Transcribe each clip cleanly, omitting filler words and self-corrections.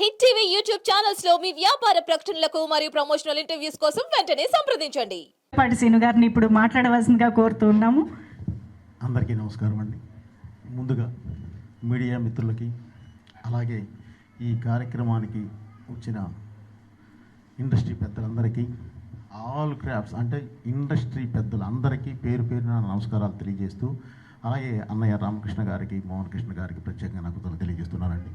Hit TV YouTube channels లో మీ వ్యాపార ప్రకటనలకు మరియు ప్రమోషనల్ ఇంటర్వ్యూస్ కోసం వెంటనే సంప్రదించండి. పాటి సీను గారిని ఇప్పుడు మాట్లాడవలసిందిగా కోరుతున్నాము. అందరికీ నమస్కారం అండి. ముందుగా మీడియా మిత్రులకి అలాగే ఈ కార్యక్రమానికి వచ్చిన ఇండస్ట్రీ పెద్దలందరికీ, ఆల్ క్రాఫ్ట్స్ అంటే ఇండస్ట్రీ పెద్దలందరికీ పేరు పేరున నమస్కారాలు తెలియజేస్తూ, అలాగే అన్నయ్య రామకృష్ణ గారికి, మోహన్ కృష్ణ గారికి ప్రత్యేకంగా నాకు తెలియజేస్తున్నానండి.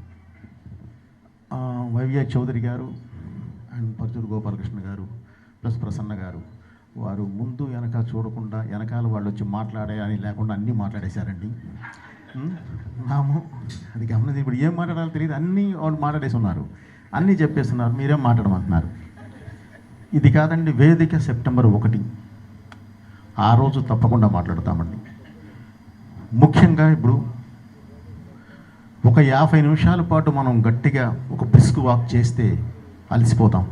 వైవిఆ చౌదరి గారు అండ్ పర్చూరు గోపాలకృష్ణ గారు ప్లస్ ప్రసన్న గారు, వారు ముందు వెనక చూడకుండా వెనకాల వాళ్ళు వచ్చి మాట్లాడే అని లేకుండా అన్నీ మాట్లాడేశారండి. నాము అది గమనించి ఇప్పుడు ఏం మాట్లాడాలో తెలియదు, అన్నీ వాళ్ళు మాట్లాడేసి ఉన్నారు, అన్నీ చెప్పేస్తున్నారు, మీరేం మాట్లాడమంటున్నారు. ఇది కాదండి, వేదిక సెప్టెంబర్ 1 ఆ రోజు తప్పకుండా మాట్లాడతామండి. ముఖ్యంగా ఇప్పుడు ఒక 50 నిమిషాల పాటు మనం గట్టిగా ఒక బ్రిస్క్ వాక్ చేస్తే అలసిపోతాం.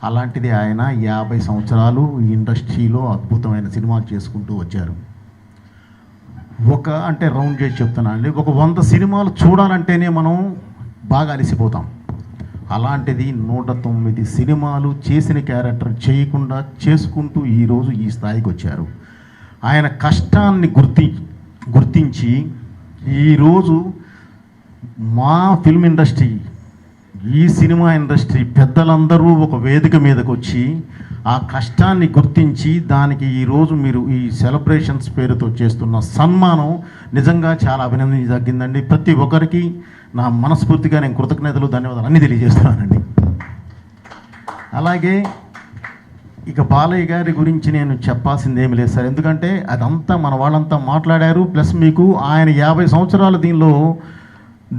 అలాంటిది ఆయన 50 సంవత్సరాలు ఈ ఇండస్ట్రీలో అద్భుతమైన సినిమాలు చేసుకుంటూ వచ్చారు. అంటే రౌండ్ చేసి చెప్తున్నా అండి, ఒక 100 సినిమాలు చూడాలంటేనే మనం బాగా అలసిపోతాం. అలాంటిది 109 సినిమాలు చేసిన క్యారెక్టర్ చేయకుండా చేసుకుంటూ ఈరోజు ఈ స్థాయికి వచ్చారు. ఆయన కష్టాన్ని గుర్తించి ఈరోజు మా ఫిల్మ్ ఇండస్ట్రీ, ఈ సినిమా ఇండస్ట్రీ పెద్దలందరూ ఒక వేదిక మీదకి వచ్చి ఆ కష్టాన్ని గుర్తించి దానికి ఈరోజు మీరు ఈ సెలబ్రేషన్స్ పేరుతో చేస్తున్న సన్మానం నిజంగా చాలా అభినందించదగ్గిందండి. ప్రతి ఒక్కరికి నా మనస్ఫూర్తిగా నేను కృతజ్ఞతలు, ధన్యవాదాలు అన్నీ తెలియజేస్తున్నానండి. అలాగే ఇక బాలయ్య గారి గురించి నేను చెప్పాల్సింది ఏమి లేదు సార్, ఎందుకంటే అదంతా మన వాళ్ళంతా మాట్లాడారు. ప్లస్ మీకు ఆయన 50 సంవత్సరాలు దీనిలో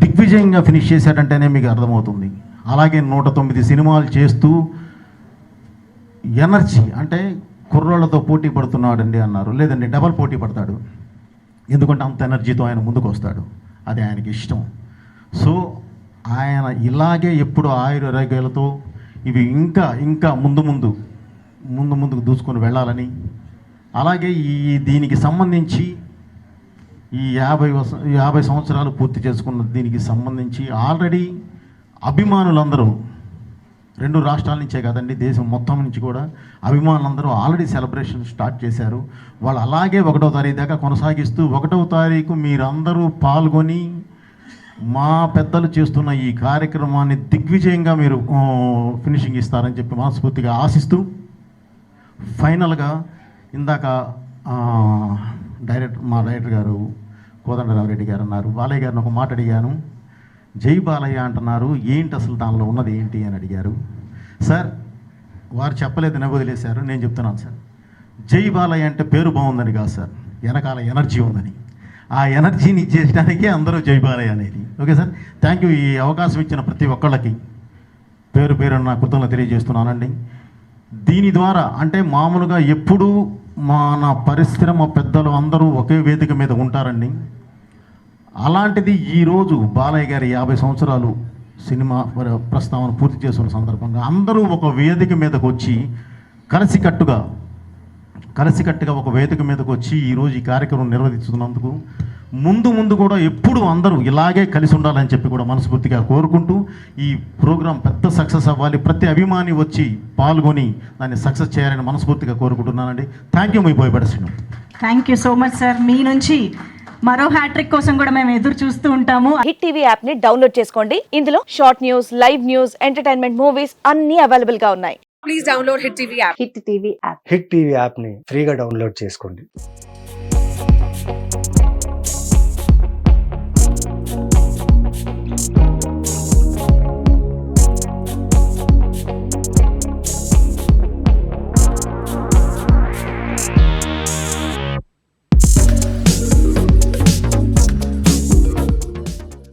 దిగ్విజయంగా ఫినిష్ చేశాడంటేనే మీకు అర్థమవుతుంది. అలాగే 109 సినిమాలు చేస్తూ ఎనర్జీ అంటే కుర్రోళ్ళతో పోటీ పడుతున్నాడండి అన్నారు, లేదండి డబల్ పోటీ పడతాడు, ఎందుకంటే అంత ఎనర్జీతో ఆయన ముందుకు వస్తాడు, అది ఆయనకి ఇష్టం. సో ఆయన ఇలాగే ఎప్పుడు ఆయురారోగ్యాలతో ఇవి ఇంకా ఇంకా ముందుకు దూసుకొని వెళ్ళాలని, అలాగే దీనికి సంబంధించి ఈ 50 సంవత్సరాలు పూర్తి చేసుకున్న దీనికి సంబంధించి ఆల్రెడీ అభిమానులందరూ 2 రాష్ట్రాల నుంచే కాదండి, దేశం మొత్తం నుంచి కూడా అభిమానులందరూ ఆల్రెడీ సెలబ్రేషన్ స్టార్ట్ చేశారు. వాళ్ళు అలాగే 1వ తారీఖు దాకా కొనసాగిస్తూ 1వ తారీఖు మీరందరూ పాల్గొని మా పెద్దలు చేస్తున్న ఈ కార్యక్రమాన్ని దిగ్విజయంగా మీరు ఫినిషింగ్ ఇస్తారని చెప్పి మనస్ఫూర్తిగా ఆశిస్తూ, ఫైనల్గా ఇందాక మా డైరెక్టర్ గారు కోదండరామరెడ్డి గారు అన్నారు, బాలయ్య గారిని ఒక మాట అడిగాను, జై బాలయ్య అంటున్నారు, ఏంటి అసలు దానిలో ఉన్నది ఏంటి అని అడిగారు. సార్ వారు చెప్పలేదని వదిలేశారు, నేను చెప్తున్నాను సార్. జై బాలయ్య అంటే పేరు బాగుందని కాదు సార్, వెనకాల ఎనర్జీ ఉందని, ఆ ఎనర్జీని ఇచ్చేయడానికే అందరూ జై బాలయ్య అనేది. Okay sir, thank you. ఈ అవకాశం ఇచ్చిన ప్రతి ఒక్కళ్ళకి పేరు నా కృతజ్ఞతలు తెలియజేస్తున్నానండి. దీని ద్వారా అంటే మామూలుగా ఎప్పుడూ మన పరిశ్రమ పెద్దలు అందరూ ఒకే వేదిక మీద ఉంటారండి. అలాంటిది ఈరోజు బాలయ్య గారి 50 సంవత్సరాలు సినిమా ప్రస్తావన పూర్తి చేస్తున్న సందర్భంగా అందరూ ఒక వేదిక మీదకు వచ్చి కలిసికట్టుగా ఒక వేదిక మీదకు వచ్చి ఈరోజు ఈ కార్యక్రమం నిర్వహిస్తున్నందుకు ముందు కూడా ఎప్పుడు అందరూ ఇలాగే కలిసి ఉండాలని చెప్పి కూడా మనస్ఫూర్తిగా కోరుకుంటూ, ఈ ప్రోగ్రాం పెద్ద సక్సెస్ అవ్వాలి, ప్రతి అభిమాని వచ్చి పాల్గొని దాన్ని సక్సెస్ చేయాలని మనస్ఫూర్తిగా కోరుకుంటున్నానండి. Thank you. మీ పోయిపడేసాను. Thank you so much sir. మీ నుంచి మరో హ్యాట్రిక్ కోసం కూడా మేము ఎదురు చూస్తూ ఉంటాము. హిట్ టీవీ యాప్ ని డౌన్లోడ్ చేసుకోండి. ఇందులో short news, live news, entertainment movies అన్ని అవైలబుల్ గా ఉన్నాయి. Please download hit TV app. Hit TV app hit TV app ని ఫ్రీగా డౌన్లోడ్ చేసుకోండి.